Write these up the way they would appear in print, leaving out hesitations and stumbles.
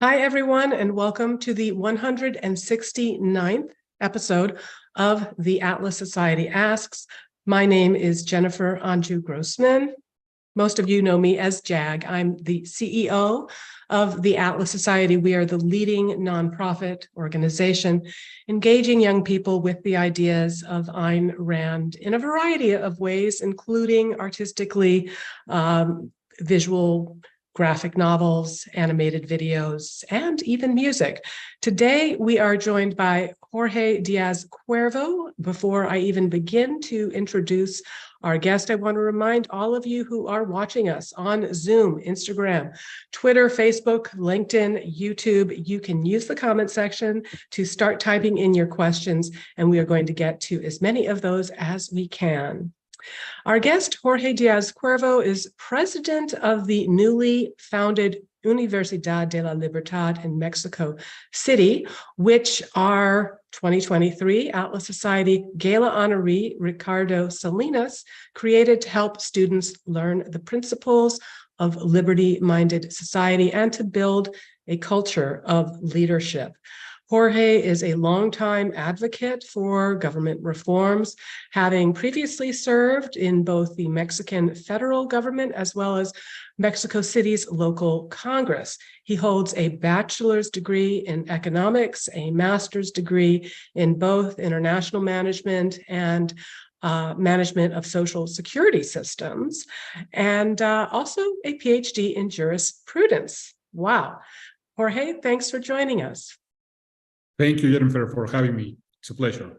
Hi, everyone, and welcome to the 169th episode of the Atlas Society Asks. My name is Jennifer Grossman. Most of you know me as JAG. I'm the CEO of the Atlas Society. We are the leading nonprofit organization engaging young people with the ideas of Ayn Rand in a variety of ways, including artistically, visual, graphic novels, animated videos, and even music. Today, we are joined by Jorge Díaz Cuervo. Before I even begin to introduce our guest, I want to remind all of you who are watching us on Zoom, Instagram, Twitter, Facebook, LinkedIn, YouTube, you can use the comment section to start typing in your questions, and we are going to get to as many of those as we can. Our guest, Jorge Díaz Cuervo, is president of the newly founded Universidad de la Libertad in Mexico City, which our 2023 Atlas Society Gala honoree, Ricardo Salinas, created to help students learn the principles of liberty-minded society and to build a culture of leadership. Jorge is a longtime advocate for government reforms, having previously served in both the Mexican federal government as well as Mexico City's local Congress. He holds a bachelor's degree in economics, a master's degree in both international management and management of social security systems, and also a Ph.D. in jurisprudence. Wow. Jorge, thanks for joining us. Thank you, Jennifer, for having me. It's a pleasure.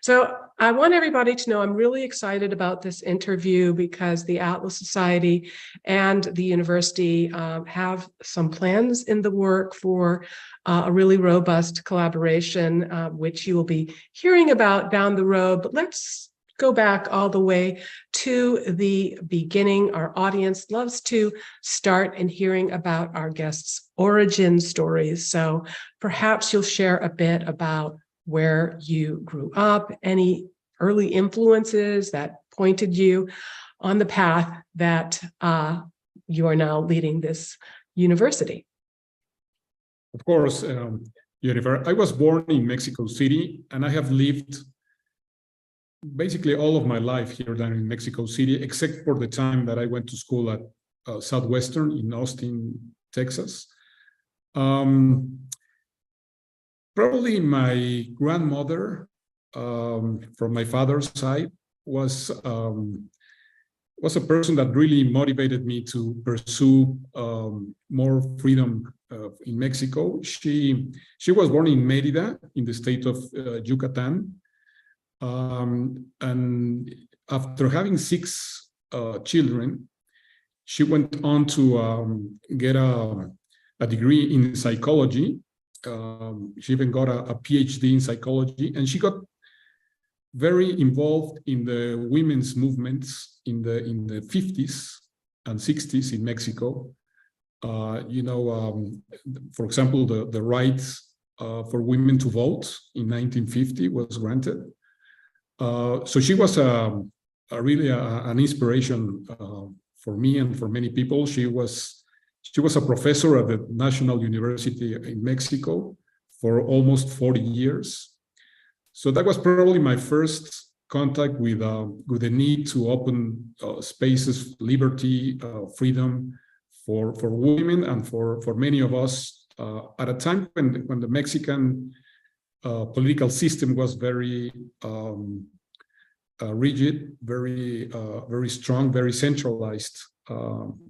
So I want everybody to know I'm really excited about this interview because the Atlas Society and the university have some plans in the work for a really robust collaboration, which you will be hearing about down the road. But let's go back all the way to the beginning. Our audience loves to start in hearing about our guests' origin stories. So perhaps you'll share a bit about where you grew up, any early influences that pointed you on the path that you are now leading this university. Of course, Jennifer, I was born in Mexico City, and I have lived basically all of my life here down in Mexico City, except for the time that I went to school at Southwestern in Austin, Texas. Probably my grandmother, from my father's side, was a person that really motivated me to pursue more freedom in Mexico. She was born in Mérida, in the state of Yucatan. And after having 6 children, she went on to get a degree in psychology. She even got a Ph.D. in psychology, and she got very involved in the women's movements in the 50s and 60s in Mexico. For example, the right for women to vote in 1950 was granted. So she was really an inspiration for me and for many people. She was a professor at the National University in Mexico for almost 40 years. So that was probably my first contact with the need to open spaces, liberty, freedom for women and for many of us at a time when the Mexican political system was very rigid, very strong, very centralized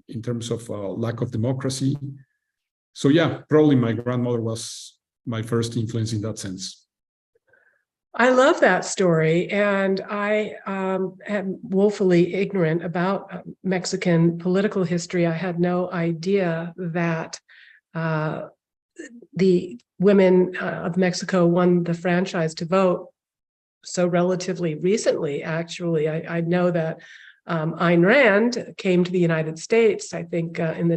in terms of lack of democracy. So yeah, probably my grandmother was my first influence in that sense. I love that story, and I am woefully ignorant about Mexican political history. I had no idea that the women of Mexico won the franchise to vote so relatively recently. Actually, I know that Ayn Rand came to the United States, I think, in the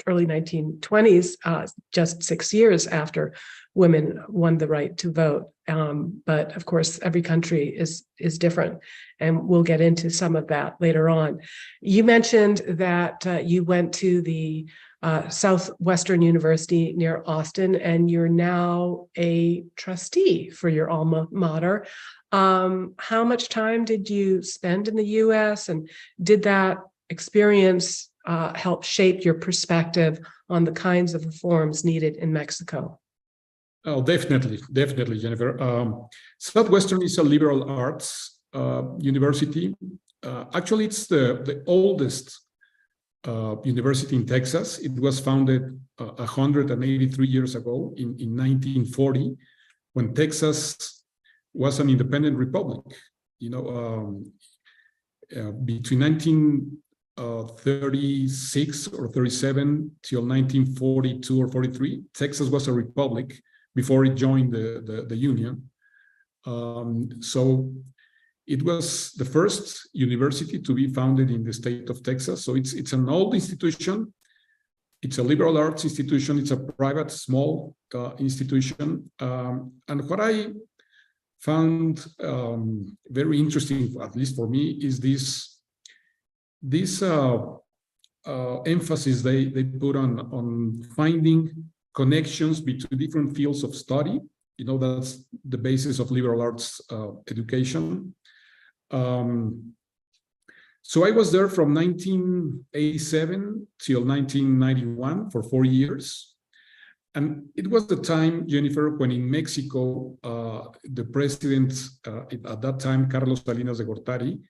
early 1920s, just 6 years after women won the right to vote. But of course, every country is different, and we'll get into some of that later on. You mentioned that you went to the Southwestern University near Austin, and you're now a trustee for your alma mater. How much time did you spend in the U.S., and did that experience help shape your perspective on the kinds of reforms needed in Mexico? Oh, definitely, Jennifer. Southwestern is a liberal arts university. Actually, it's the oldest university in Texas. It was founded 183 years ago in 1940, when Texas was an independent republic. Between 1936 or 37 till 1942 or 43, Texas was a republic before it joined the Union. So it was the first university to be founded in the state of Texas. So it's an old institution. It's a liberal arts institution. It's a private, small institution. And what I found very interesting, at least for me, is this emphasis they put on finding connections between different fields of study. That's the basis of liberal arts education. So I was there from 1987 till 1991 for 4 years. And it was the time, Jennifer, when in Mexico, the president at that time, Carlos Salinas de Gortari,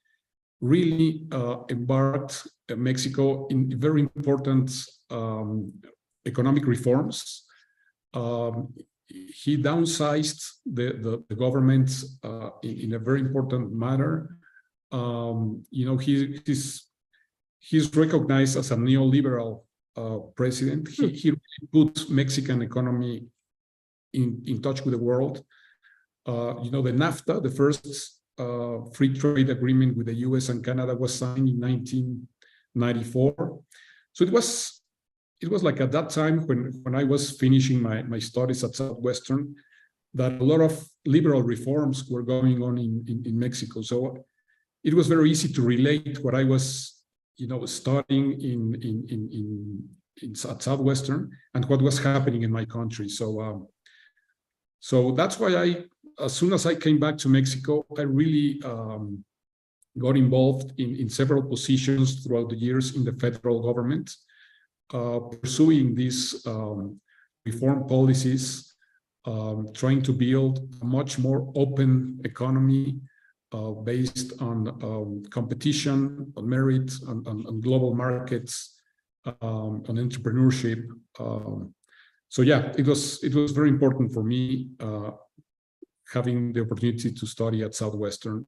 really embarked Mexico in very important economic reforms. He downsized the government in a very important manner. He's recognized as a neoliberal president. He really put Mexican economy in touch with the world. The NAFTA, the first free trade agreement with the US and Canada, was signed in 1994. So it was like at that time when I was finishing my studies at Southwestern, that a lot of liberal reforms were going on in Mexico. So it was very easy to relate what I was, studying at Southwestern and what was happening in my country. So that's why as soon as I came back to Mexico, I really got involved in several positions throughout the years in the federal government, pursuing these reform policies, trying to build a much more open economy based on competition, on merit, on global markets, on entrepreneurship. So yeah, it was very important for me having the opportunity to study at Southwestern,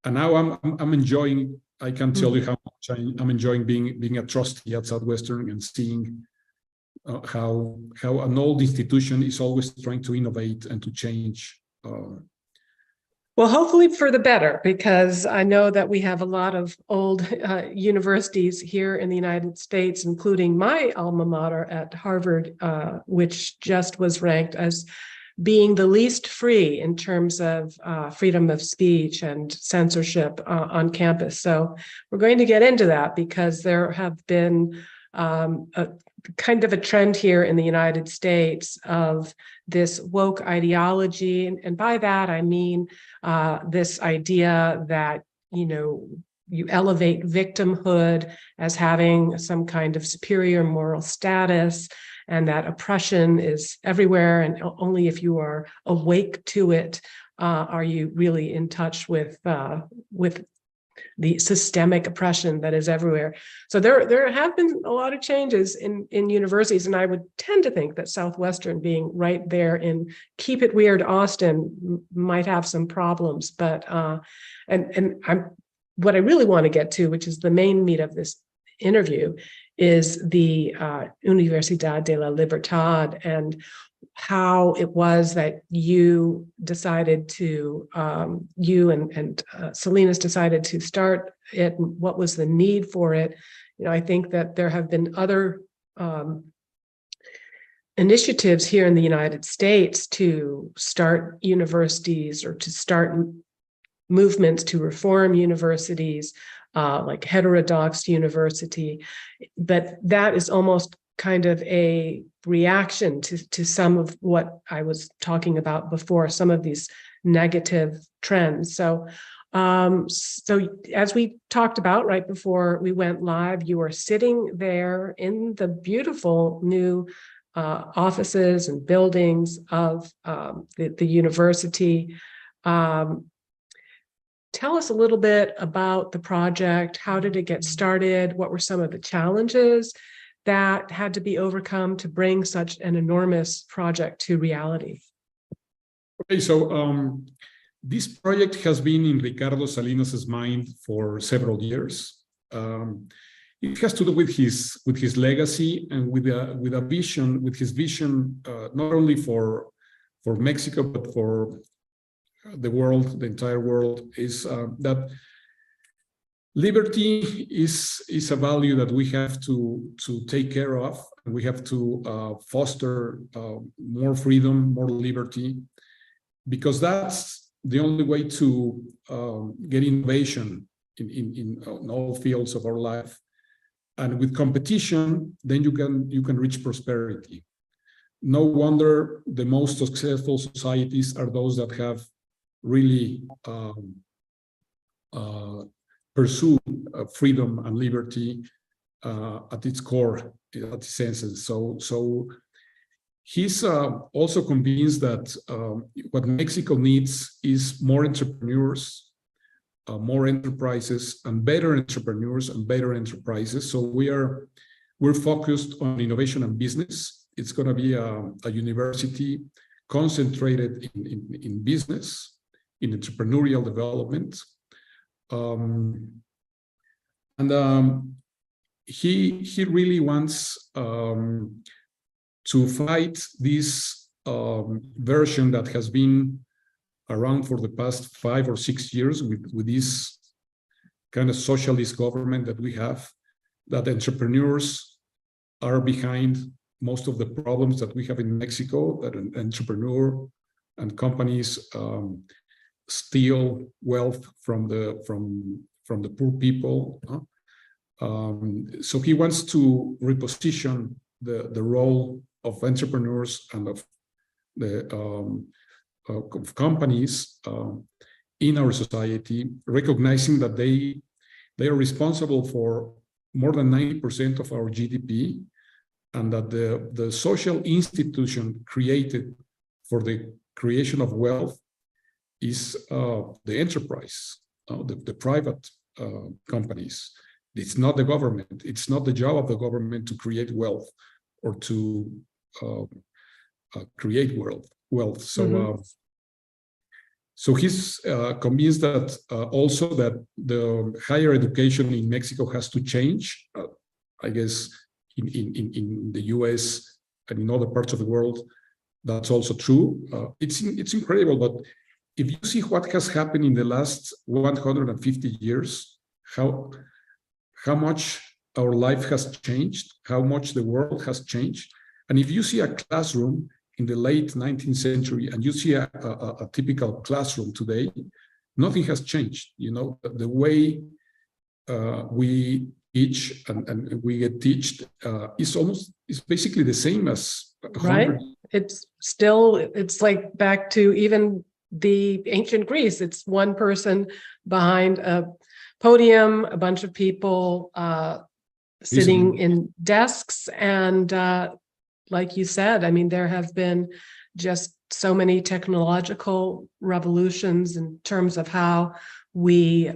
and now I'm enjoying. I can't tell you how much I'm enjoying being a trustee at Southwestern and seeing how an old institution is always trying to innovate and to change. Well, hopefully for the better, because I know that we have a lot of old universities here in the United States, including my alma mater at Harvard, which just was ranked as being the least free in terms of freedom of speech and censorship on campus. So we're going to get into that because there have been a kind of a trend here in the United States of this woke ideology. And by that, I mean this idea that, you elevate victimhood as having some kind of superior moral status, and that oppression is everywhere, and only if you are awake to it are you really in touch with the systemic oppression that is everywhere. So there have been a lot of changes in universities, and I would tend to think that Southwestern, being right there in keep it weird Austin, might have some problems. But what I really want to get to, which is the main meat of this interview, is the Universidad de la Libertad, and how it was that you decided to, you and Salinas decided to start it, and what was the need for it. I think that there have been other initiatives here in the United States to start universities or to start movements to reform universities, like Heterodox University, but that is almost kind of a reaction to some of what I was talking about before, some of these negative trends. So as we talked about right before we went live, you are sitting there in the beautiful new offices and buildings of the university. Tell us a little bit about the project. How did it get started? What were some of the challenges that had to be overcome to bring such an enormous project to reality? Okay, so this project has been in Ricardo Salinas' mind for several years. It has to do with his legacy and with a vision, with his vision, not only for Mexico but for the world, the entire world, is that liberty is a value that we have to take care of. We have to foster more freedom, more liberty, because that's the only way to get innovation in all fields of our life. And with competition, then you can reach prosperity. No wonder the most successful societies are those that have really pursue freedom and liberty at its core, at its essence. So he's also convinced that what Mexico needs is more entrepreneurs, more enterprises, and better entrepreneurs and better enterprises. So we're focused on innovation and business. It's going to be a university concentrated in business, in entrepreneurial development. He really wants to fight this version that has been around for the past 5 or 6 years with this kind of socialist government that we have, that entrepreneurs are behind most of the problems that we have in Mexico, that an entrepreneur and companies steal wealth from the poor people. So he wants to reposition the role of entrepreneurs and of the of companies in our society, recognizing that they are responsible for more than 90% of our GDP, and that the social institution created for the creation of wealth is the enterprise, the private companies. It's not the government. It's not the job of the government to create wealth or to create wealth. So, so he's convinced that also that the higher education in Mexico has to change. I guess in the US and in other parts of the world, that's also true. It's incredible, but if you see what has happened in the last 150 years, how much our life has changed, how much the world has changed. And if you see a classroom in the late 19th century and you see a typical classroom today, nothing has changed. You know, the way we teach and we get taught is basically the same as 100. Right. It's like back to even the ancient Greece. It's one person behind a podium, a bunch of people sitting in desks. And like you said, I mean, there have been just so many technological revolutions in terms of how we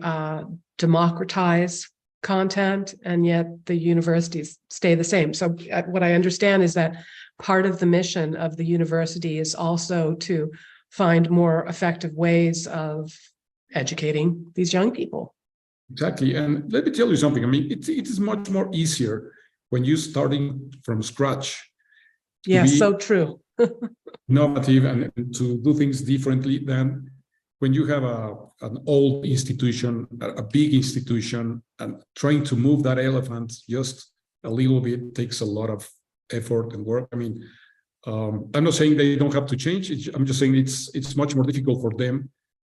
democratize content, and yet the universities stay the same. So what I understand is that part of the mission of the university is also to find more effective ways of educating these young people. Exactly. And let me tell you something. I mean, it is much more easier when you're starting from scratch. Yes, so true. Innovative and to do things differently than when you have an old institution, a big institution, and trying to move that elephant just a little bit takes a lot of effort and work. I mean, I'm not saying they don't have to change. I'm just saying it's much more difficult for them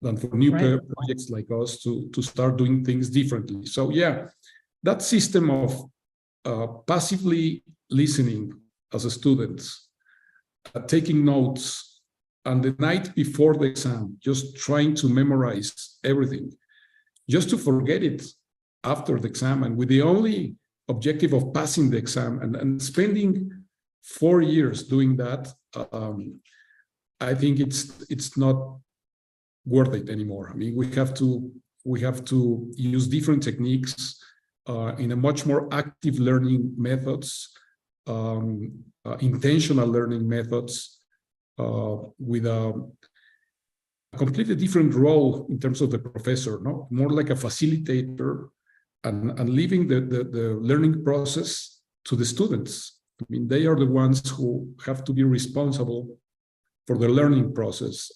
than for new projects like us to start doing things differently. So yeah, that system of passively listening as a student, taking notes, and the night before the exam, just trying to memorize everything, just to forget it after the exam, and with the only objective of passing the exam, and spending 4 years doing that, I think it's not worth it anymore. I mean, we have to use different techniques in a much more active learning methods, intentional learning methods, with a completely different role in terms of the professor, no? More like a facilitator, and leaving the learning process to the students. I mean, they are the ones who have to be responsible for the learning process.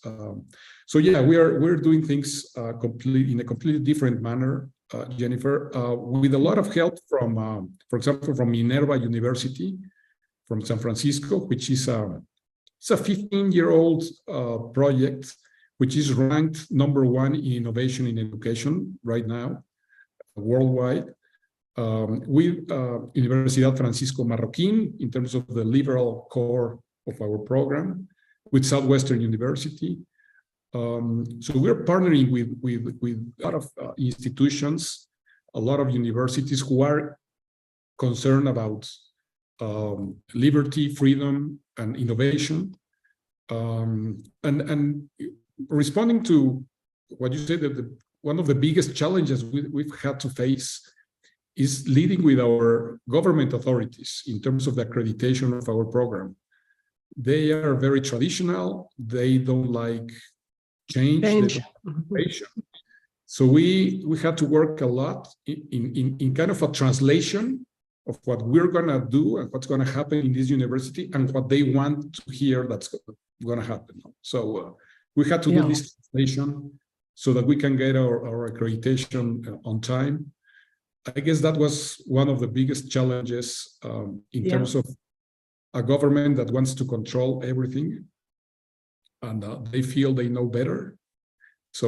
So yeah, we're doing things in a completely different manner, Jennifer, with a lot of help from, for example, from Minerva University, from San Francisco, which is it's a 15-year-old project, which is ranked #1 in innovation in education right now, worldwide, with Universidad Francisco Marroquín in terms of the liberal core of our program, with Southwestern University. So we're partnering with a lot of institutions, a lot of universities who are concerned about liberty, freedom, and innovation. And responding to what you said, that one of the biggest challenges we've had to face is leading with our government authorities in terms of the accreditation of our program. They are very traditional. They don't like change. So we had to work a lot in kind of a translation of what we're going to do and what's going to happen in this university and what they want to hear that's going to happen. So we had to do this translation so that we can get our accreditation on time. I guess that was one of the biggest challenges in terms of a government that wants to control everything, and they feel they know better. So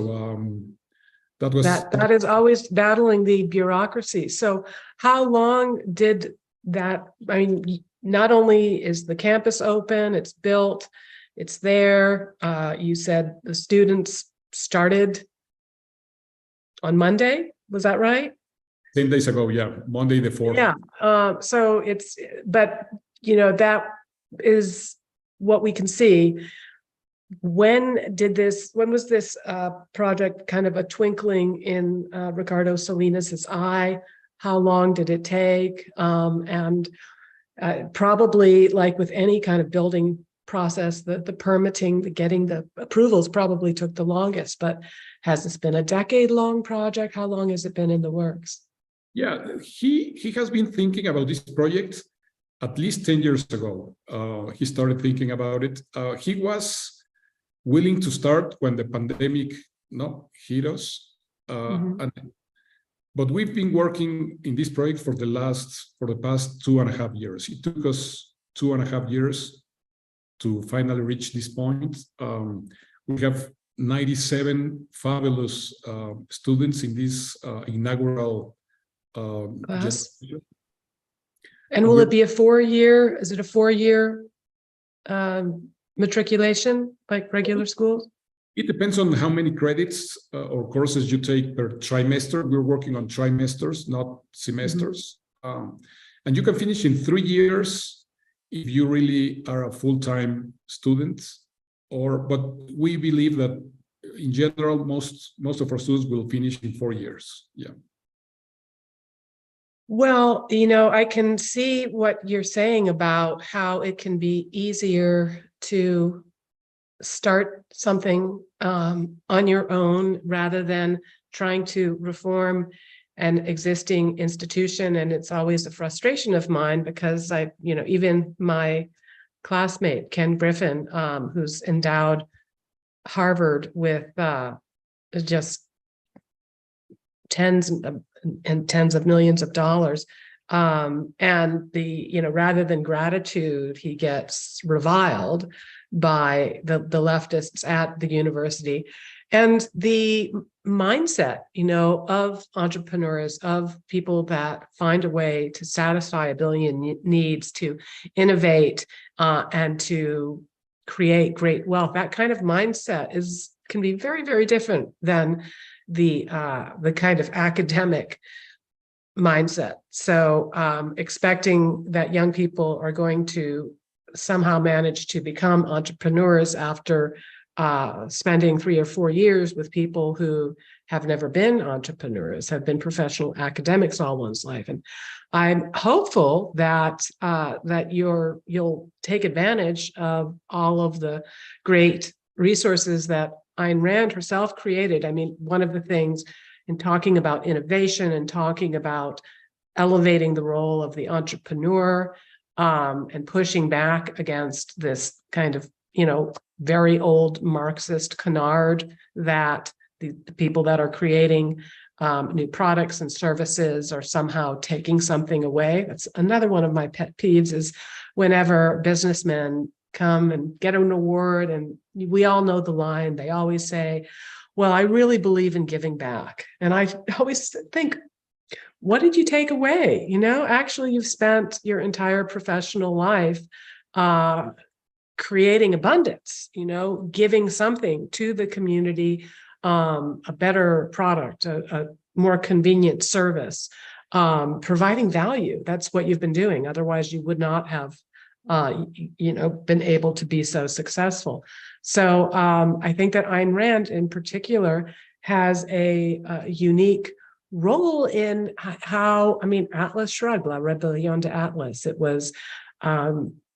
that is always battling the bureaucracy. So how long did that, I mean, not only is the campus open, it's built, it's there. You said the students started on Monday, was that right? 10 days ago, yeah, Monday the 4th. Yeah, so it's, but you know, that is what we can see. When was this project kind of a twinkling in Ricardo Salinas's eye? How long did it take? And probably, like with any kind of building process, the permitting, getting the approvals probably took the longest, but has this been a decade-long project? How long has it been in the works? Yeah, he has been thinking about this project at least 10 years ago. He started thinking about it. He was willing to start when the pandemic hit us. But we've been working in this project for the past 2.5 years. It took us 2.5 years to finally reach this point. We have 97 fabulous students in this inaugural class. And will it be a 4-year? Is it a 4-year matriculation like regular schools? It depends on how many credits or courses you take per trimester. We're working on trimesters, not semesters. And you can finish in 3 years if you really are a full-time student. But we believe that in general, most of our students will finish in 4 years. Yeah. Well, you know, I can see what you're saying about how it can be easier to start something on your own rather than trying to reform an existing institution. And it's always a frustration of mine because even my classmate, Ken Griffin, who's endowed Harvard with just tens and tens of millions of dollars. And rather than gratitude, he gets reviled by the leftists at the university. And the mindset, of entrepreneurs, of people that find a way to satisfy a billion needs, to innovate, and to create great wealth, that kind of mindset can be very, very different than the kind of academic mindset. So expecting that young people are going to somehow manage to become entrepreneurs after spending 3 or 4 years with people who have never been entrepreneurs, have been professional academics all one's life. And I'm hopeful that you'll take advantage of all of the great resources that Ayn Rand herself created. I mean, one of the things in talking about innovation and talking about elevating the role of the entrepreneur, and pushing back against this kind of, very old Marxist canard that the people that are creating new products and services are somehow taking something away. That's another one of my pet peeves, is whenever businessmen come and get an award, and we all know the line, they always say, well, I really believe in giving back. And I always think, what did you take away? Actually, you've spent your entire professional life creating abundance, giving something to the community, a better product, a more convenient service, providing value. That's what you've been doing. Otherwise, you would not have, been able to be so successful. So I think that Ayn Rand in particular has a unique role in how, Atlas Shrugged, La Rebellion de Atlas. It was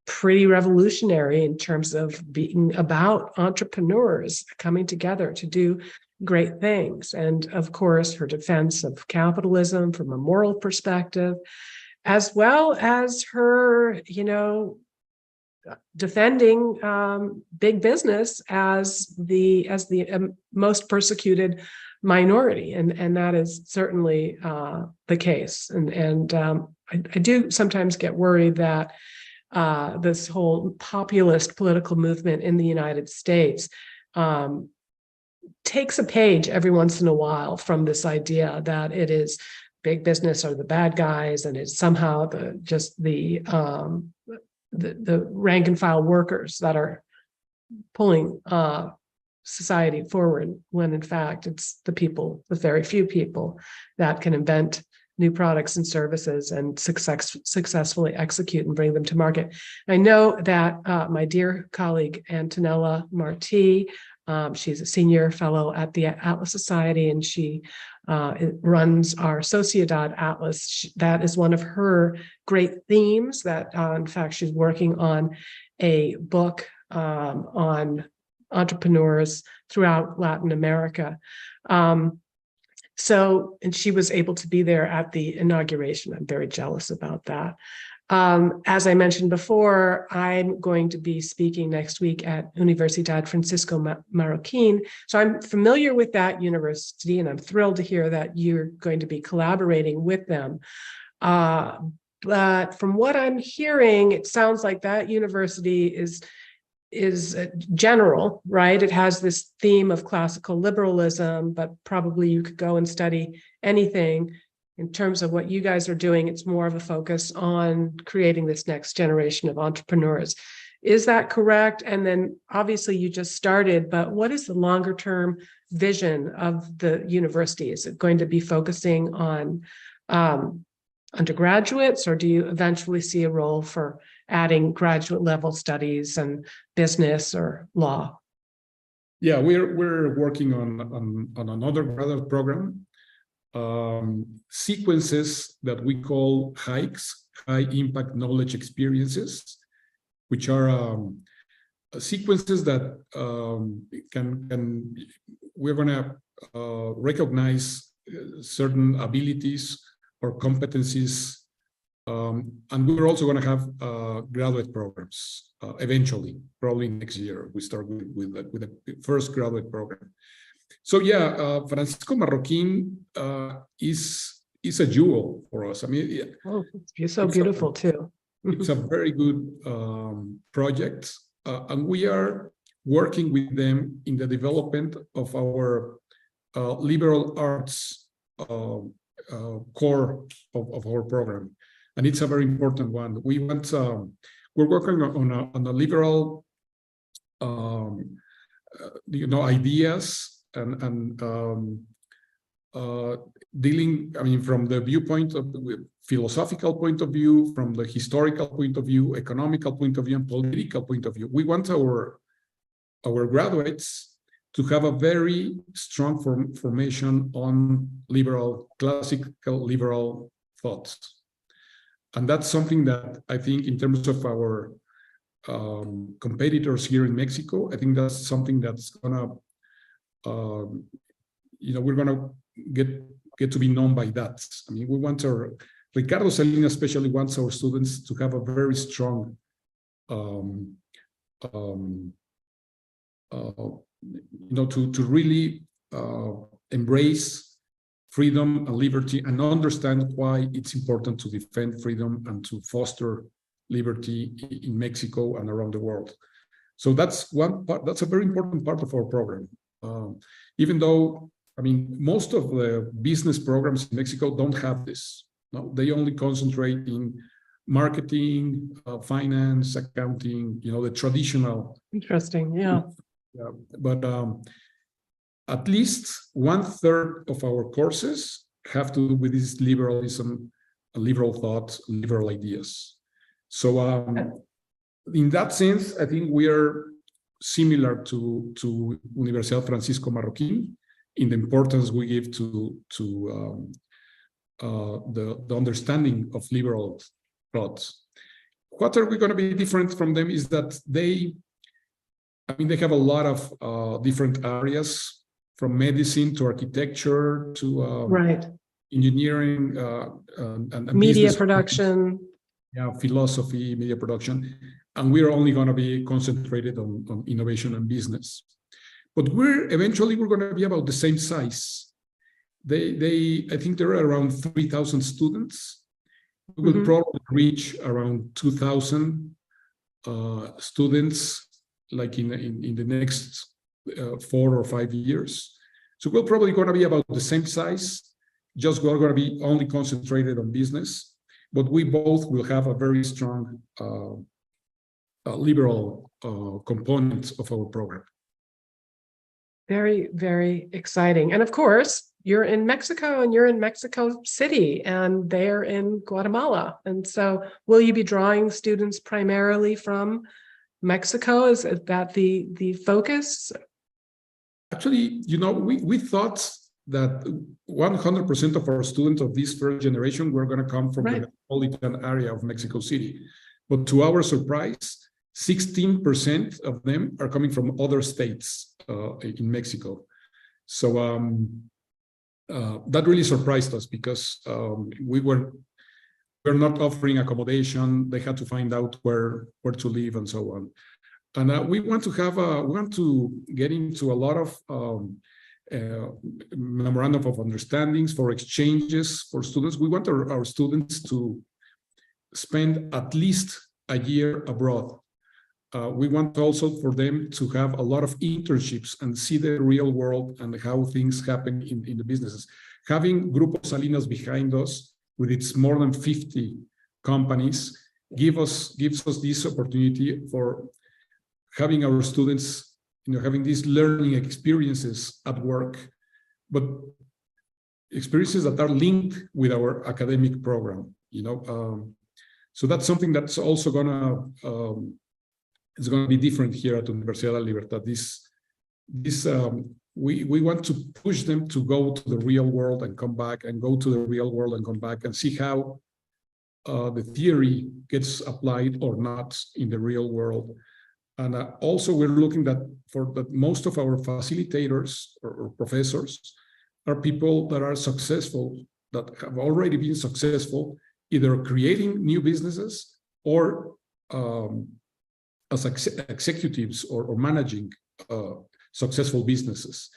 pretty revolutionary in terms of being about entrepreneurs coming together to do great things. And of course, her defense of capitalism from a moral perspective, as well as her, defending big business as the most persecuted minority, and that is certainly the case. And I do sometimes get worried that this whole populist political movement in the United States takes a page every once in a while from this idea that it is big business are the bad guys, and it's somehow the rank and file workers that are pulling society forward, when in fact it's the people, the very few people that can invent new products and services and successfully execute and bring them to market. I know that my dear colleague Antonella Marti, she's a senior fellow at the Atlas Society, and she runs our Sociedad Atlas. That is one of her great themes. That in fact, she's working on a book on entrepreneurs throughout Latin America. And she was able to be there at the inauguration. I'm very jealous about that. As I mentioned before, I'm going to be speaking next week at Universidad Francisco Marroquín. So I'm familiar with that university, and I'm thrilled to hear that you're going to be collaborating with them. But from what I'm hearing, it sounds like that university is general, right? It has this theme of classical liberalism, but probably you could go and study anything. In terms of what you guys are doing, it's more of a focus on creating this next generation of entrepreneurs. Is that correct? And then obviously you just started, but what is the longer term vision of the university? Is it going to be focusing on undergraduates, or do you eventually see a role for adding graduate level studies and business or law? Yeah, we're working on another graduate program, sequences that we call hikes, high impact knowledge experiences, which are sequences that we're going to recognize certain abilities or competencies. And we're also going to have graduate programs eventually, probably next year. We start with the first graduate program. So yeah, Francisco Marroquín is a jewel for us. I mean, it's so beautiful too. It's a very good project, and we are working with them in the development of our liberal arts core of our program. And it's a very important one. We're working on a liberal, ideas and dealing, from the viewpoint of the philosophical point of view, from the historical point of view, economical point of view, and political point of view. We want our graduates to have a very strong formation on classical liberal thoughts. And that's something that I think in terms of our competitors here in Mexico, I think that's something that's gonna, we're gonna get to be known by that. We want Ricardo Salinas especially wants our students to have a very strong, to really embrace freedom and liberty and understand why it's important to defend freedom and to foster liberty in Mexico and around the world. So that's one part, that's a very important part of our program. Even though, most of the business programs in Mexico don't have this. No, they only concentrate in marketing, finance, accounting, the traditional. Interesting, yeah. Yeah, but at least 1/3 of our courses have to do with this liberalism, liberal thought, liberal ideas. So in that sense, I think we are similar to Universidad Francisco Marroquín in the importance we give to the understanding of liberal thoughts. What are we going to be different from them is that they have a lot of different areas, from medicine to architecture to right. engineering and media business production. Yeah, philosophy, media production. And we're only going to be concentrated on innovation and business. But eventually we're going to be about the same size. I think there are around 3,000 students. We will probably reach around 2,000 students, like in the next 4 or 5 years. So we're probably going to be about the same size, just we're going to be only concentrated on business, but we both will have a very strong liberal component of our program. Very, very exciting. And of course, you're in Mexico and you're in Mexico City and they're in Guatemala. And so will you be drawing students primarily from Mexico? Is that the focus? Actually, we thought that 100% of our students of this first generation were going to come from the metropolitan area of Mexico City. But to our surprise, 16% of them are coming from other states in Mexico. So that really surprised us because we're not offering accommodation. They had to find out where to live and so on. And we want to get into a lot of memorandum of understandings for exchanges for students. We want our students to spend at least a year abroad. We want also for them to have a lot of internships and see the real world and how things happen in the businesses. Having Grupo Salinas behind us with its more than 50 companies gives us this opportunity for having our students, having these learning experiences at work, but experiences that are linked with our academic program. So that's something that's also it's gonna be different here at Universidad Libertad. We want to push them to go to the real world and come back, and go to the real world and come back, and see how the theory gets applied or not in the real world. And also we're looking that most of our facilitators or professors are people that are successful, that have already been successful, either creating new businesses or as executives or managing successful businesses.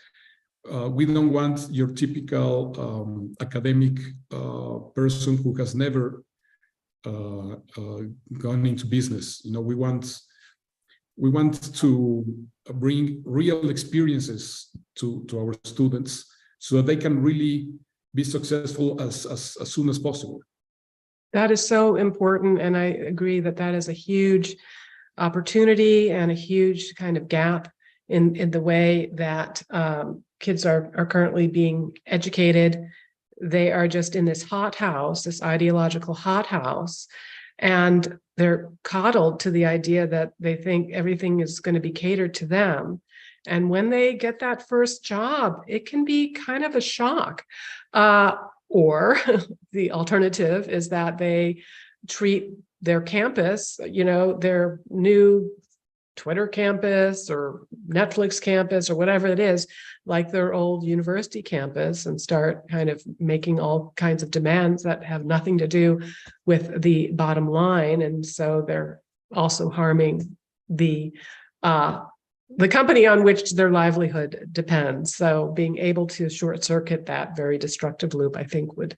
We don't want your typical academic person who has never gone into business. We want we want to bring real experiences to our students so that they can really be successful as soon as possible. That is so important. And I agree that that is a huge opportunity and a huge kind of gap in the way that kids are currently being educated. They are just in this hothouse, this ideological hothouse, and they're coddled to the idea that they think everything is going to be catered to them. And when they get that first job, it can be kind of a shock. Or the alternative is that they treat their campus, their new Twitter campus or Netflix campus or whatever it is, like their old university campus, and start kind of making all kinds of demands that have nothing to do with the bottom line. And so they're also harming the company on which their livelihood depends. So being able to short circuit that very destructive loop, I think would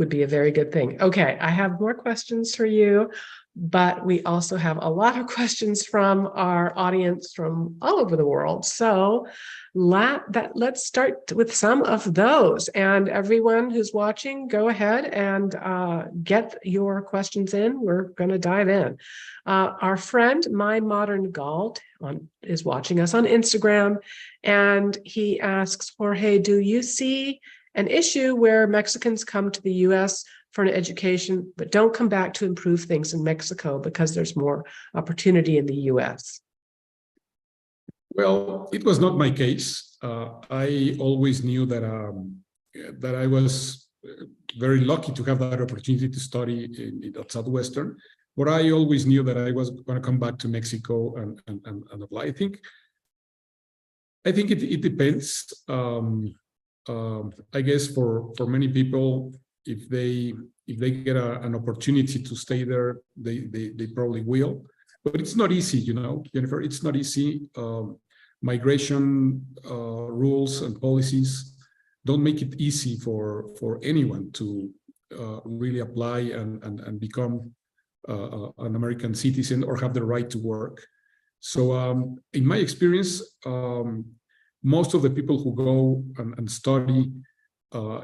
be a very good thing. Okay, I have more questions for you, but we also have a lot of questions from our audience from all over the world. So let's start with some of those. And everyone who's watching, go ahead and get your questions in. We're going to dive in. Our friend, My Modern Galt, is watching us on Instagram, and he asks, Jorge, do you see an issue where Mexicans come to the U.S. for an education, but don't come back to improve things in Mexico because there's more opportunity in the U.S.? Well, it was not my case. I always knew that I was very lucky to have that opportunity to study at Southwestern, but I always knew that I was going to come back to Mexico and apply. I think it depends. I guess for many people, if they get an opportunity to stay there, they probably will. But it's not easy, Jennifer. It's not easy. Migration rules and policies don't make it easy for anyone to really apply and become an American citizen or have the right to work. So in my experience, most of the people who go and study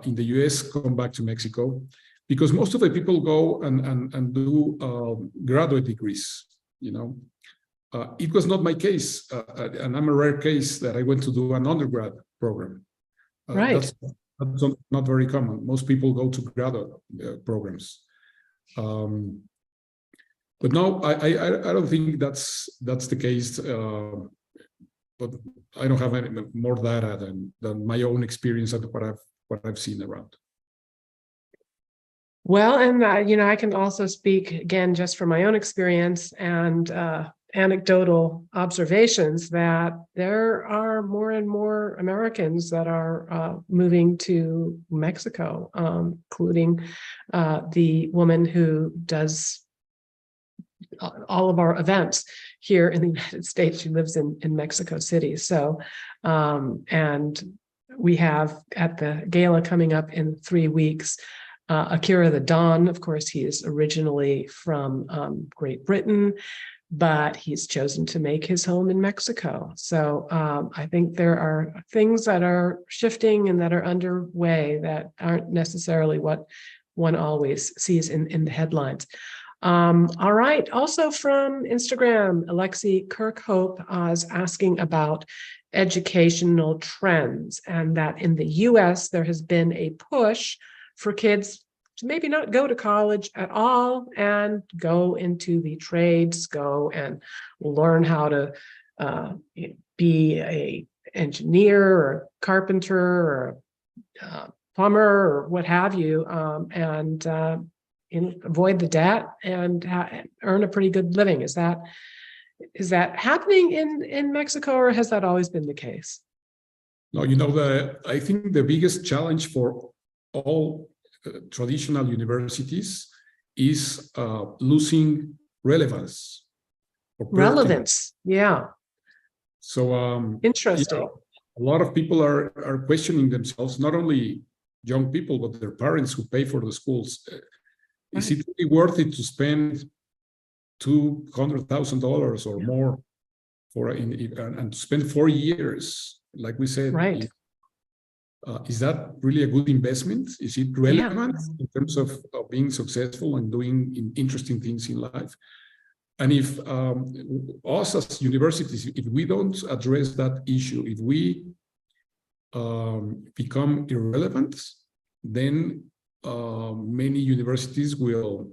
in the US come back to Mexico, because most of the people go and do graduate degrees, It was not my case, and I'm a rare case that I went to do an undergrad program. Right. That's not very common. Most people go to graduate programs. But no, I don't think that's the case. But I don't have any more data than my own experience and what I've seen around. Well, and I can also speak again just from my own experience and anecdotal observations that there are more and more Americans that are moving to Mexico, including the woman who does all of our events here in the United States. She lives in Mexico City. So, and we have at the gala coming up in 3 weeks, Akira the Don. Of course, he is originally from Great Britain, but he's chosen to make his home in Mexico. So I think there are things that are shifting and that are underway that aren't necessarily what one always sees in the headlines. All right. Also from Instagram, Alexi Kirkhope is asking about educational trends, and that in the US, there has been a push for kids to maybe not go to college at all and go into the trades, go and learn how to be an engineer or carpenter or plumber or what have you, and avoid the debt and earn a pretty good living. Is that happening in Mexico, or has that always been the case? No, I think the biggest challenge for all traditional universities is losing relevance. Relevance, yeah. So interesting. A lot of people are questioning themselves, not only young people, but their parents who pay for the schools. Is it really worth it to spend $200,000 or more and to spend 4 years, like we said, Right. is that really a good investment? Is it relevant in terms of being successful and doing interesting things in life? And if us as universities, if we don't address that issue, if we become irrelevant, then many universities will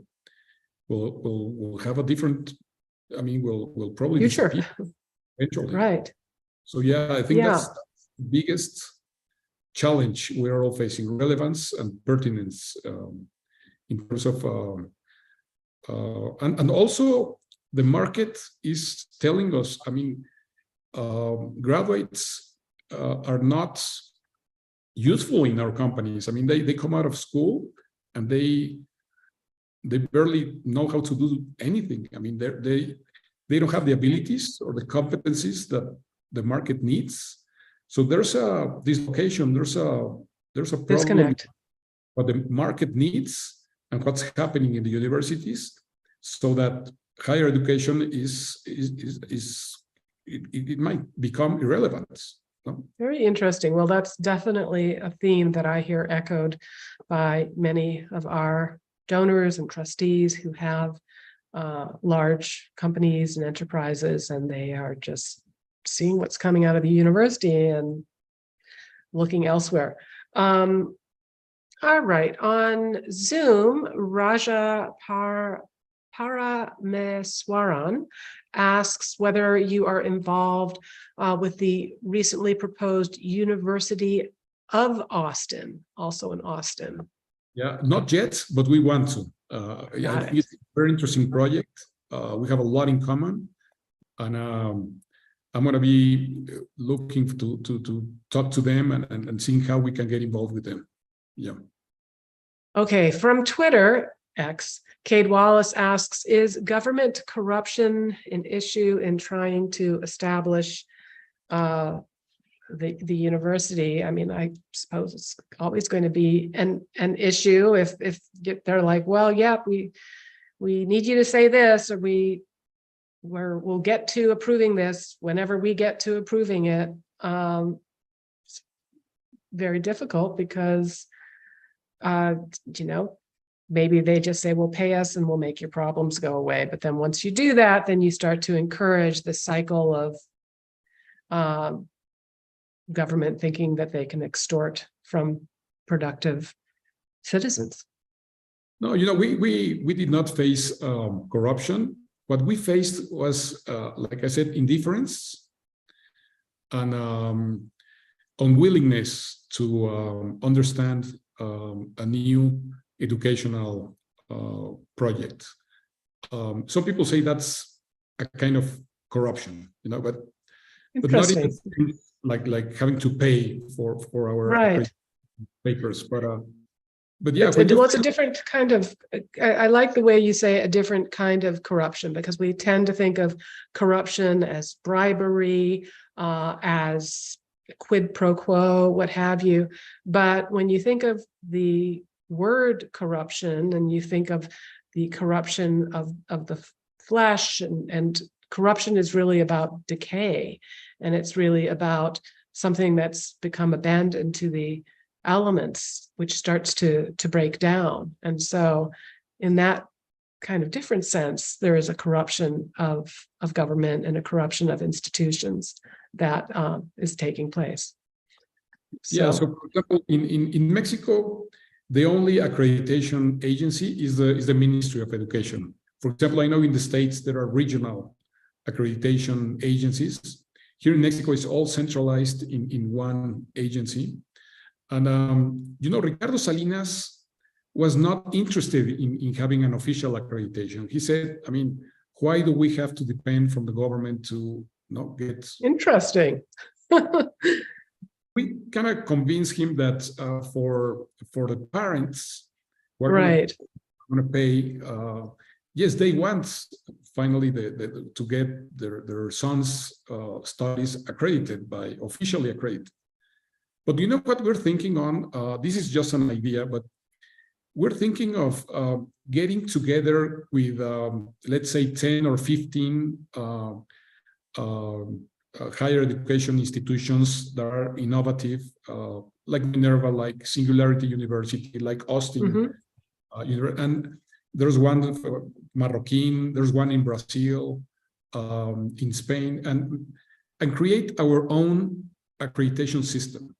have a different, will probably disappear eventually. Right. So yeah, I think that's the biggest challenge we are all facing: relevance and pertinence in terms of, and also the market is telling us, graduates are not useful in our companies. They come out of school and they barely know how to do anything. They don't have the abilities or the competencies that the market needs. So there's a dislocation, there's a problem. Disconnect. What the market needs and what's happening in the universities, so that higher education it might become irrelevant. No? Very interesting. Well, that's definitely a theme that I hear echoed by many of our donors and trustees who have large companies and enterprises, and they are just seeing what's coming out of the university and looking elsewhere. All right, on Zoom, Raja Parameswaran asks whether you are involved with the recently proposed University of Austin, also in Austin. Yeah, not yet, but we want to. I think it's a very interesting project. We have a lot in common, and I'm going to be looking to talk to them and seeing how we can get involved with them. Yeah. Okay, from Twitter, X, Cade Wallace asks, is government corruption an issue in trying to establish the university? I suppose it's always going to be an issue if they're like, well, yeah, we need you to say this, or we'll get to approving this whenever we get to approving it. It's very difficult because maybe they just say, well, pay us and we'll make your problems go away. But then once you do that, then you start to encourage the cycle of government thinking that they can extort from productive citizens. No, we did not face corruption. What we faced was, like I said, indifference and unwillingness to understand a new educational project. Some people say that's a kind of corruption, but not even like having to pay for our papers. But yeah, it's a different kind of. I like the way you say a different kind of corruption, because we tend to think of corruption as bribery, as quid pro quo, what have you. But when you think of the word corruption and you think of the corruption of the flesh, and corruption is really about decay, and it's really about something that's become abandoned to the elements, which starts to break down. And so in that kind of different sense, there is a corruption of government and a corruption of institutions that is taking place. So for example, in Mexico, the only accreditation agency is the Ministry of Education. For example, I know in the States there are regional accreditation agencies. Here in Mexico, it's all centralized in one agency. And, Ricardo Salinas was not interested in having an official accreditation. He said, why do we have to depend from the government to get... Interesting. We kind of convinced him that for the parents who are going to pay, yes, they want finally to get their sons' studies accredited officially accredited. But you know what we're thinking on? This is just an idea, but we're thinking of getting together with, let's say, 10 or 15 higher education institutions that are innovative, like Minerva, like Singularity University, like Austin. And there's one for Marroquin, there's one in Brazil, in Spain, and create our own accreditation system.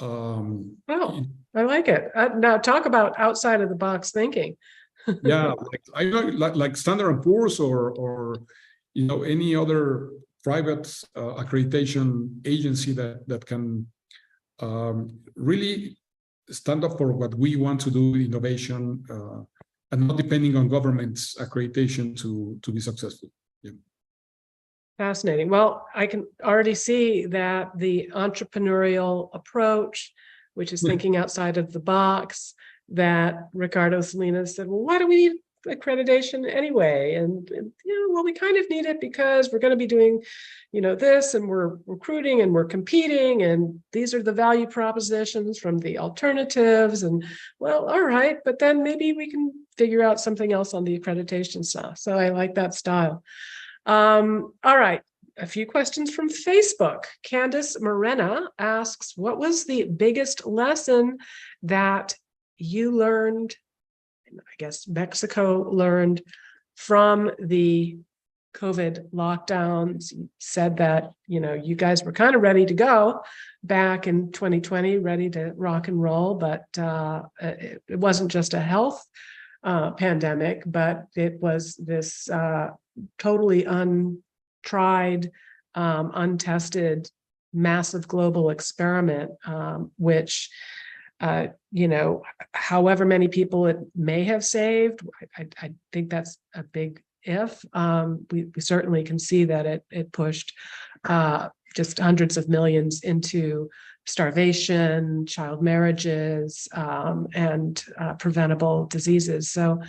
Oh, I like it. Now talk about outside of the box thinking. Yeah, I know, like Standard & Poor's or any other private accreditation agency that can really stand up for what we want to do, innovation, and not depending on government's accreditation to be successful. Yeah. Fascinating. Well, I can already see that the entrepreneurial approach, which is thinking outside of the box, that Ricardo Salinas said, well, why do we need accreditation anyway? And well, we kind of need it because we're going to be doing, this, and we're recruiting and we're competing, and these are the value propositions from the alternatives. And well, all right, but then maybe we can figure out something else on the accreditation stuff. So I like that style. All right. A few questions from Facebook. Candice Morena asks, what was the biggest lesson that you learned, and I guess Mexico learned, from the COVID lockdowns? You said that, you guys were kind of ready to go back in 2020, ready to rock and roll, but it wasn't just a health pandemic, but it was this totally untried, untested, massive global experiment, which, however many people it may have saved, I think that's a big if. We certainly can see that it pushed just hundreds of millions into starvation, child marriages, and preventable diseases. So,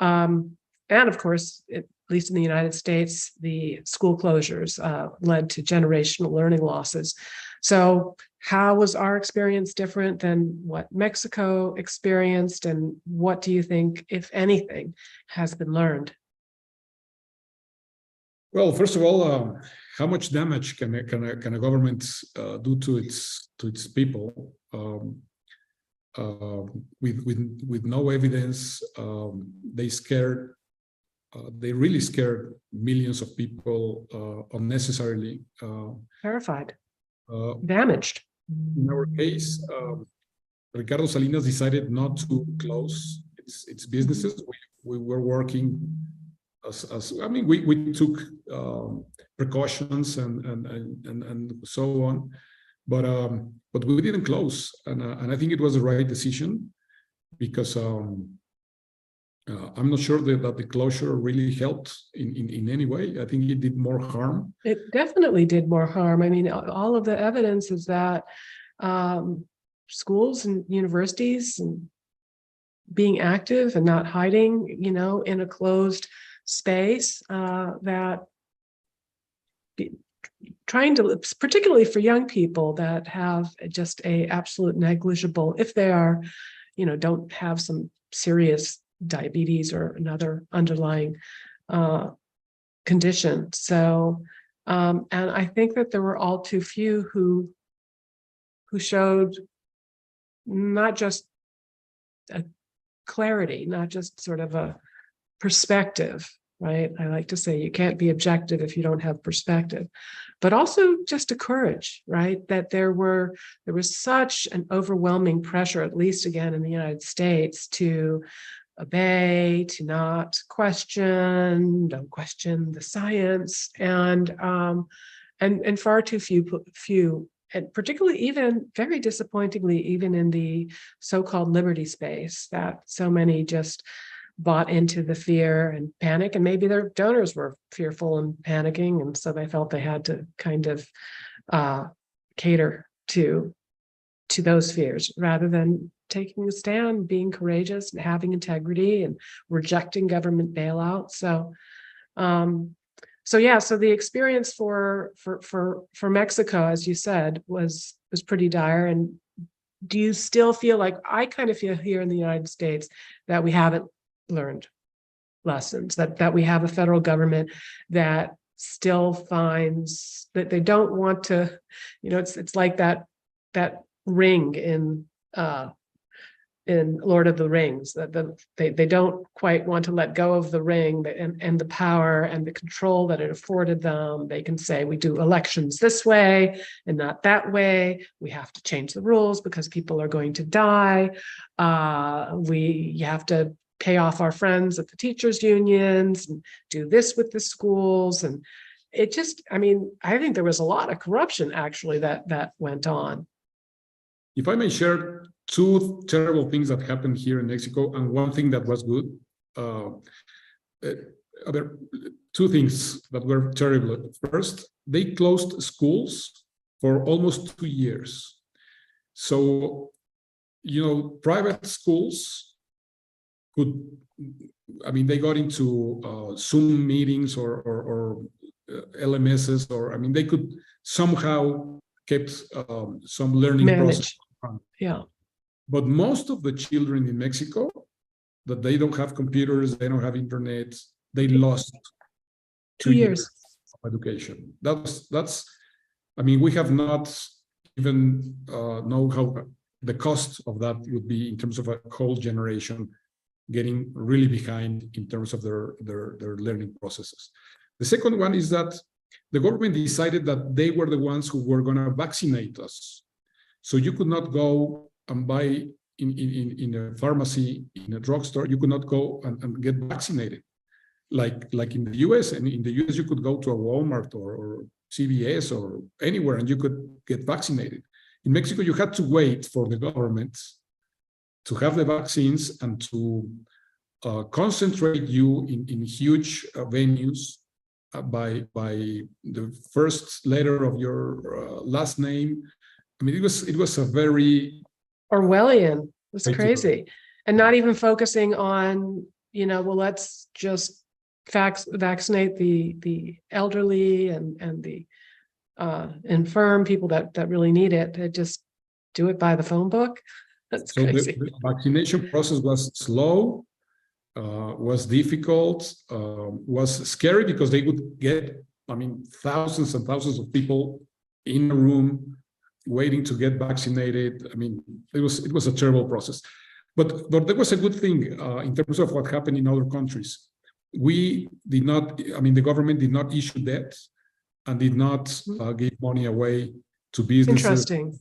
and of course, at least in the United States, the school closures led to generational learning losses. So how was our experience different than what Mexico experienced? And what do you think, if anything, has been learned? Well, first of all, how much damage can a government do to its people with no evidence? They really scared millions of people unnecessarily. Terrified, damaged. In our case, Ricardo Salinas decided not to close its businesses. We were working we took precautions and so on, but we didn't close, and I think it was the right decision, because I'm not sure that the closure really helped in any way. I think it did more harm. It definitely did more harm. I mean, all of the evidence is that schools and universities and being active and not hiding, in a closed space, that trying to, particularly for young people that have just a absolute negligible, if they are, don't have some serious diabetes or another underlying condition. So, and I think that there were all too few who showed not just a clarity, not just sort of a perspective, right? I like to say you can't be objective if you don't have perspective, but also just a courage, right? That there was such an overwhelming pressure, at least again in the United States, to obey, to not question, don't question the science, and far too few, and particularly, even very disappointingly, even in the so-called liberty space, that so many just bought into the fear and panic, and maybe their donors were fearful and panicking, and so they felt they had to kind of cater to those fears rather than taking a stand, being courageous and having integrity and rejecting government bailout. So so the experience for Mexico, as you said, was pretty dire. And do you still feel like, I kind of feel here in the United States that we haven't learned lessons, that we have a federal government that still finds that they don't want to, it's like that ring in Lord of the Rings, that they don't quite want to let go of the ring and the power and the control that it afforded them. They can say, we do elections this way and not that way. We have to change the rules because people are going to die. You have to pay off our friends at the teachers' unions and do this with the schools. And it just, I think there was a lot of corruption actually that went on. If I may share two terrible things that happened here in Mexico and one thing that was good. Other two things that were terrible. First, they closed schools for almost 2 years. So, private schools they got into Zoom meetings or LMSs, they could somehow keep some learning process. Yeah. But most of the children in Mexico, that they don't have computers, they don't have internet, they lost 2 years of education. We have not even know how the cost of that would be in terms of a whole generation getting really behind in terms of their learning processes. The second one is that the government decided that they were the ones who were going to vaccinate us. So you could not go and buy in a pharmacy, in a drugstore, you could not go and get vaccinated. Like in the US, and in the US you could go to a Walmart or CVS or anywhere and you could get vaccinated. In Mexico, you had to wait for the government to have the vaccines and to concentrate you in huge venues by the first letter of your last name. It was a very Orwellian. It was crazy. And not even focusing on, let's just vaccinate the elderly and the infirm people that really need it. They just do it by the phone book. That's crazy. The vaccination process was slow, was difficult, was scary because they would get, thousands and thousands of people in a room waiting to get vaccinated. It was a terrible process. But there was a good thing in terms of what happened in other countries. We did not, the government did not issue debt and did not give money away to businesses. Interesting.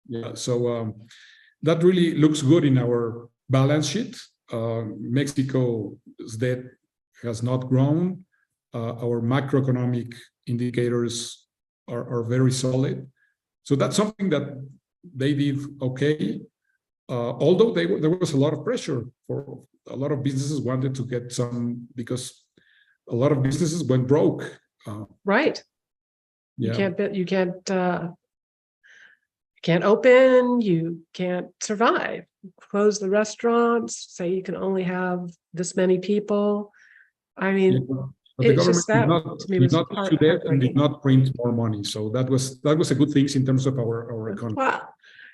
Yeah, so that really looks good in our balance sheet. Mexico's debt has not grown. Our macroeconomic indicators are very solid. So that's something that they did okay. Although there was a lot of pressure for a lot of businesses wanted to get some, because a lot of businesses went broke. Right. Yeah. You can't open, you can't survive. Close the restaurants, say you can only have this many people. But the government did not issue debt and did not print more money. So that was a good thing in terms of our economy. Wow.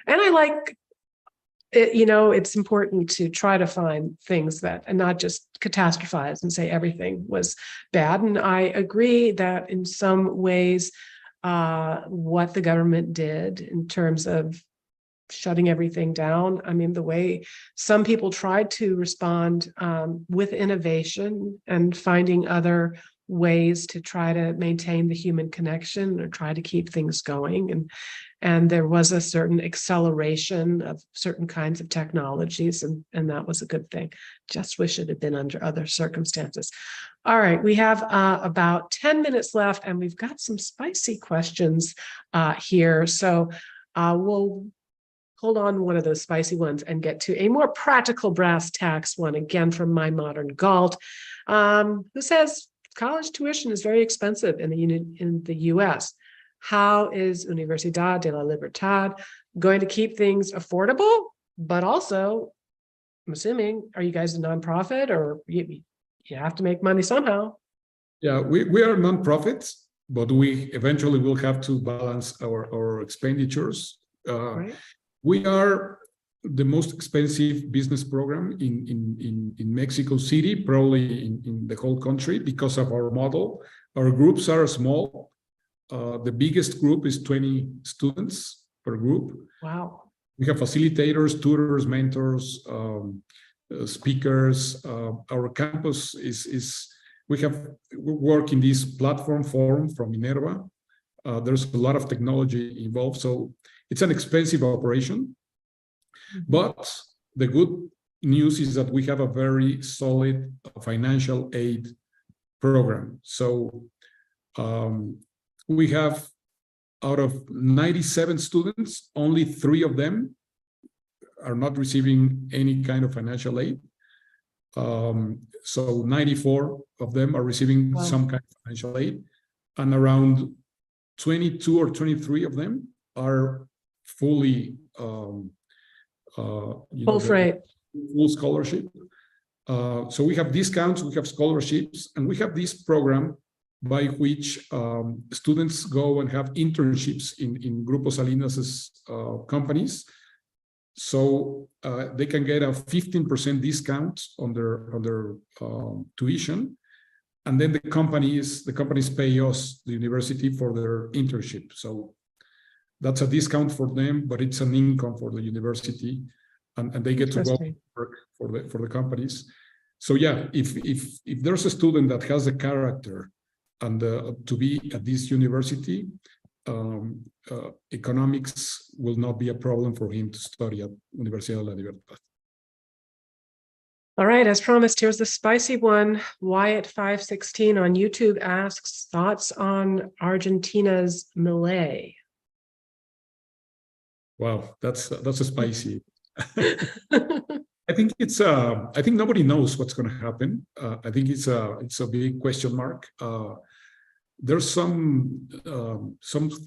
And I like it, it's important to try to find things and not just catastrophize and say everything was bad. And I agree that in some ways, what the government did in terms of shutting everything down. The way some people tried to respond with innovation and finding other ways to try to maintain the human connection or try to keep things going. And there was a certain acceleration of certain kinds of technologies, and that was a good thing. Just wish it had been under other circumstances. All right, we have about 10 minutes left, and we've got some spicy questions here. So we'll hold on one of those spicy ones and get to a more practical brass tacks one, again from My Modern Galt, who says college tuition is very expensive in the US. How is Universidad de la Libertad going to keep things affordable? But also, I'm assuming, are you guys a nonprofit, or you have to make money somehow? Yeah, we are nonprofits, but we eventually will have to balance our expenditures. Right. We are the most expensive business program in Mexico City, probably in the whole country, because of our model. Our groups are small. The biggest group is 20 students per group. Wow. We have facilitators, tutors, mentors, speakers. Our campus we work in this platform forum from Minerva. There's a lot of technology involved, so it's an expensive operation. But the good news is that we have a very solid financial aid program. So we have, out of 97 students, only 3 of them are not receiving any kind of financial aid. So 94 of them are receiving some kind of financial aid, and around 22 or 23 of them are fully Full freight. Full scholarship. So we have discounts, we have scholarships, and we have this program by which students go and have internships in Grupo Salinas' companies. So they can get a 15% discount on their tuition, and then the companies pay us, the university, for their internship. So that's a discount for them, but it's an income for the university, and they get to go work for the companies. So yeah, if there's a student that has the character and to be at this university, economics will not be a problem for him to study at Universidad de la Libertad. All right, as promised, here's the spicy one. Wyatt516 on YouTube asks, thoughts on Argentina's Milei? Wow, that's a spicy. I think I think nobody knows what's going to happen. I think it's a big question mark. There's some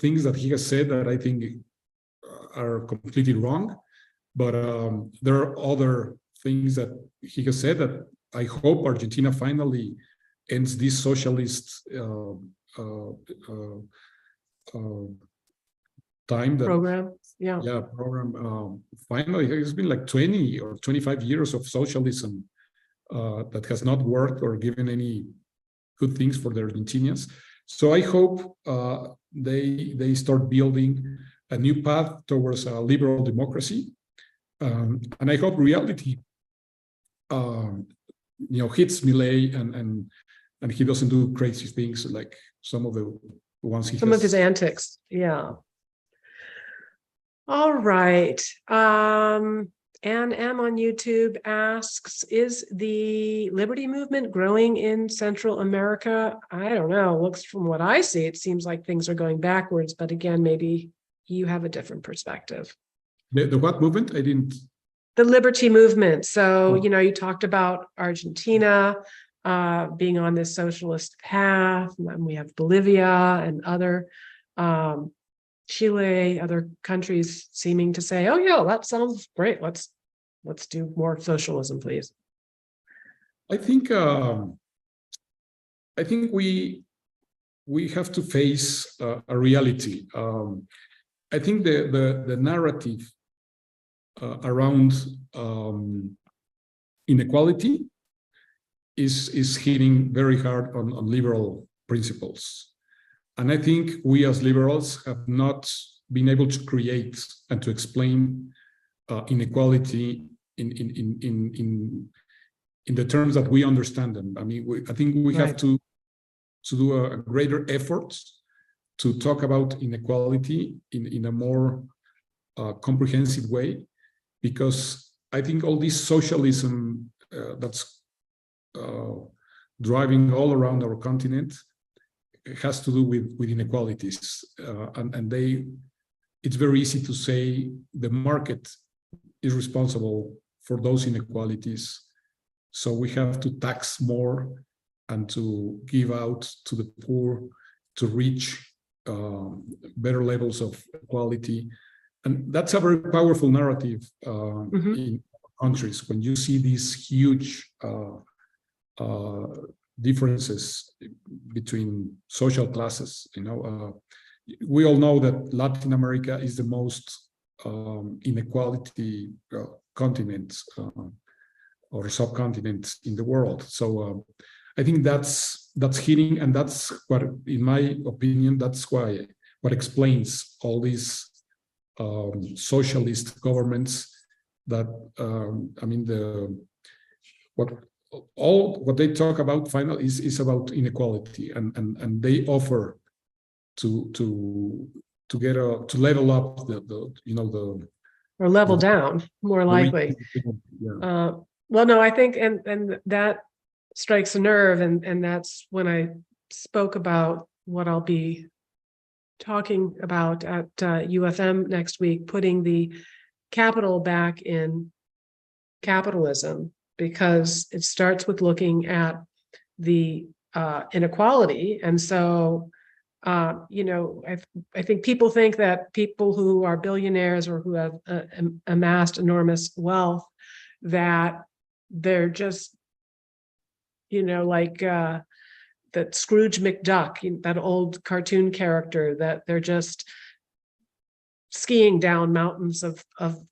things that he has said that I think are completely wrong, but there are other things that he has said that I hope Argentina finally ends this socialist time program. Program. Finally, it's been like 20 or 25 years of socialism that has not worked or given any good things for the Argentinians. So I hope they start building a new path towards a liberal democracy, and I hope reality, hits Milei and he doesn't do crazy things like some of the ones he some of his antics. Yeah. All right. Ann M on YouTube asks, is the liberty movement growing in Central America? I don't know. Looks from what I see, it seems like things are going backwards, but again, maybe you have a different perspective. The what movement? I didn't. The liberty movement. So, you talked about Argentina being on this socialist path, and we have Bolivia and other Chile, other countries seeming to say, oh yeah, that sounds great. Let's do more socialism, please. I think we have to face a reality. I think the narrative around inequality is hitting very hard on liberal principles. And I think we as liberals have not been able to create and to explain inequality in the terms that we understand them. I mean, I think we have to do a greater effort to talk about inequality in a more comprehensive way, because I think all this socialism that's driving all around our continent has to do with inequalities, and it's very easy to say the market is responsible for those inequalities, so we have to tax more and to give out to the poor to reach better levels of equality. And that's a very powerful narrative in countries. When you see these huge differences between social classes, we all know that Latin America is the most inequality continent or subcontinent in the world. So I think that's that's hitting, and that's what, in my opinion, that's why what explains all these socialist governments that I mean what they talk about finally is about inequality, and they offer to get to level up the or level down, more likely. yeah. Well, no, I think, and that strikes a nerve, and that's when I spoke about what I'll be talking about at UFM next week, putting the capital back in capitalism, because it starts with looking at the inequality. And so, I think people think that people who are billionaires or who have amassed enormous wealth, that they're just, like that Scrooge McDuck, that old cartoon character, that they're just skiing down mountains of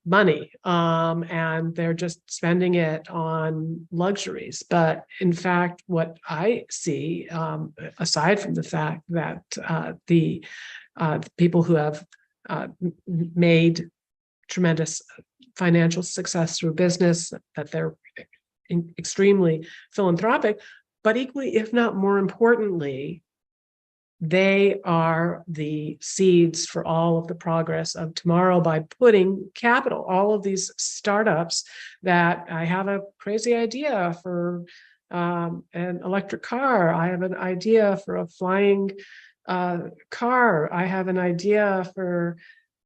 money, and they're just spending it on luxuries. But in fact, what I see, aside from the fact that the people who have made tremendous financial success through business, that they're extremely philanthropic, but equally, if not more importantly, they are the seeds for all of the progress of tomorrow by putting capital. All of these startups that I have a crazy idea for an electric car. I have an idea for a flying car. I have an idea for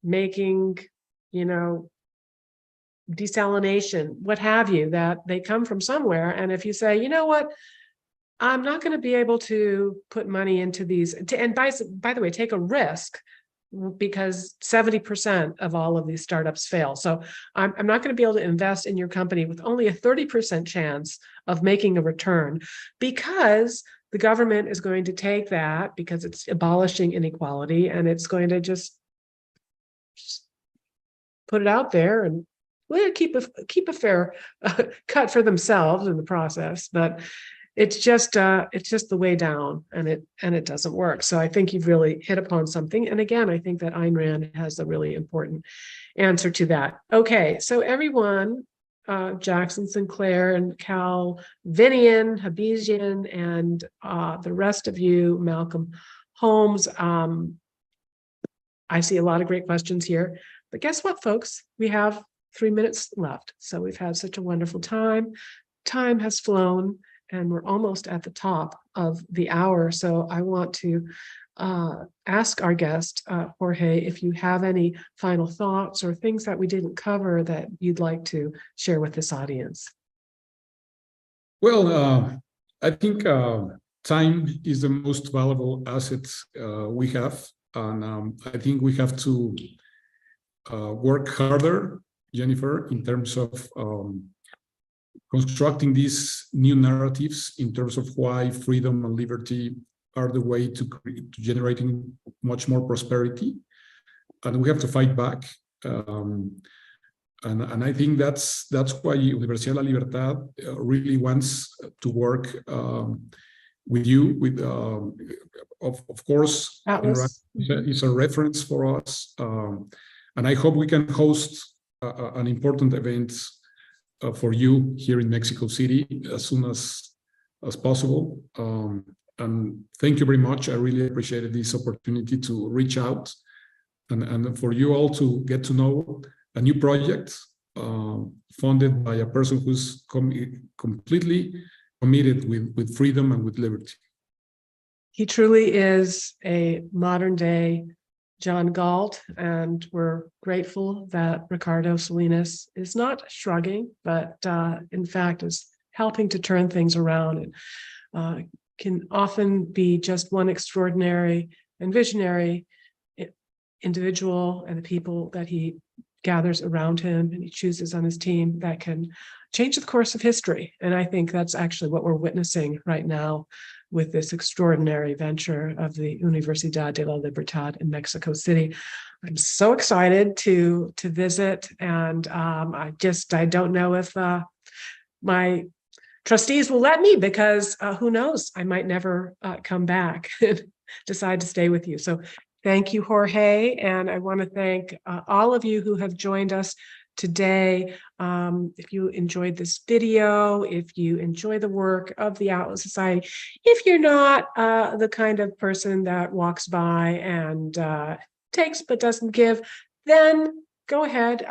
making, desalination, what have you, that they come from somewhere. And if you say, you know what, I'm not going to be able to put money into these, and by the way, take a risk, because 70% of all of these startups fail. So I'm not going to be able to invest in your company with only a 30% chance of making a return, because the government is going to take that, because it's abolishing inequality, and it's going to just put it out there and keep a fair cut for themselves in the process. But it's just the way down, and it doesn't work. So I think you've really hit upon something. And again, I think that Ayn Rand has a really important answer to that. Okay, so everyone, Jackson Sinclair and Cal Vinian, Habizian, and the rest of you, Malcolm Holmes, I see a lot of great questions here. But guess what, folks? We have 3 minutes left. So we've had such a wonderful time. Time has flown, and we're almost at the top of the hour. So I want to ask our guest, Jorge, if you have any final thoughts or things that we didn't cover that you'd like to share with this audience. Well, I think time is the most valuable asset we have. And I think we have to work harder, Jennifer, in terms of constructing these new narratives in terms of why freedom and liberty are the way to generating much more prosperity. And we have to fight back. And I think that's why Universidad, Libertad really wants to work with you. With of course, it's a reference for us. And I hope we can host an important event for you here in Mexico City as soon as possible. And thank you very much. I really appreciated this opportunity to reach out and for you all to get to know a new project funded by a person who's completely committed with freedom and with liberty. He truly is a modern day John Galt, and we're grateful that Ricardo Salinas is not shrugging, but in fact is helping to turn things around, and can often be just one extraordinary and visionary individual, and the people that he gathers around him and he chooses on his team that can change the course of history. And I think that's actually what we're witnessing right now with this extraordinary venture of the Universidad de la Libertad in Mexico City. I'm so excited to visit, and I don't know if my trustees will let me, because who knows, I might never come back and decide to stay with you. So thank you, Jorge. And I want to thank all of you who have joined us today. If you enjoyed this video, if you enjoy the work of the Atlas Society, if you're not the kind of person that walks by and takes but doesn't give, then go ahead.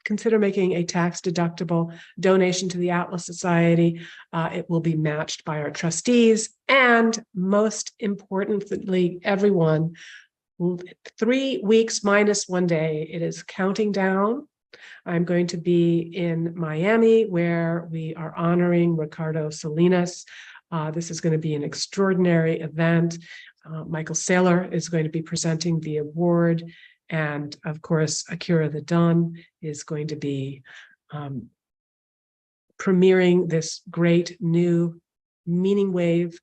Consider making a tax-deductible donation to the Atlas Society. It will be matched by our trustees. And most importantly, everyone, 3 weeks minus 1 day, it is counting down. I'm going to be in Miami, where we are honoring Ricardo Salinas. This is going to be an extraordinary event. Michael Saylor is going to be presenting the award. And of course, Akira the Don is going to be premiering this great new Meaning Wave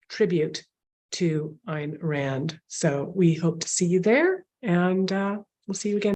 tribute to Ayn Rand. So we hope to see you there, and we'll see you again.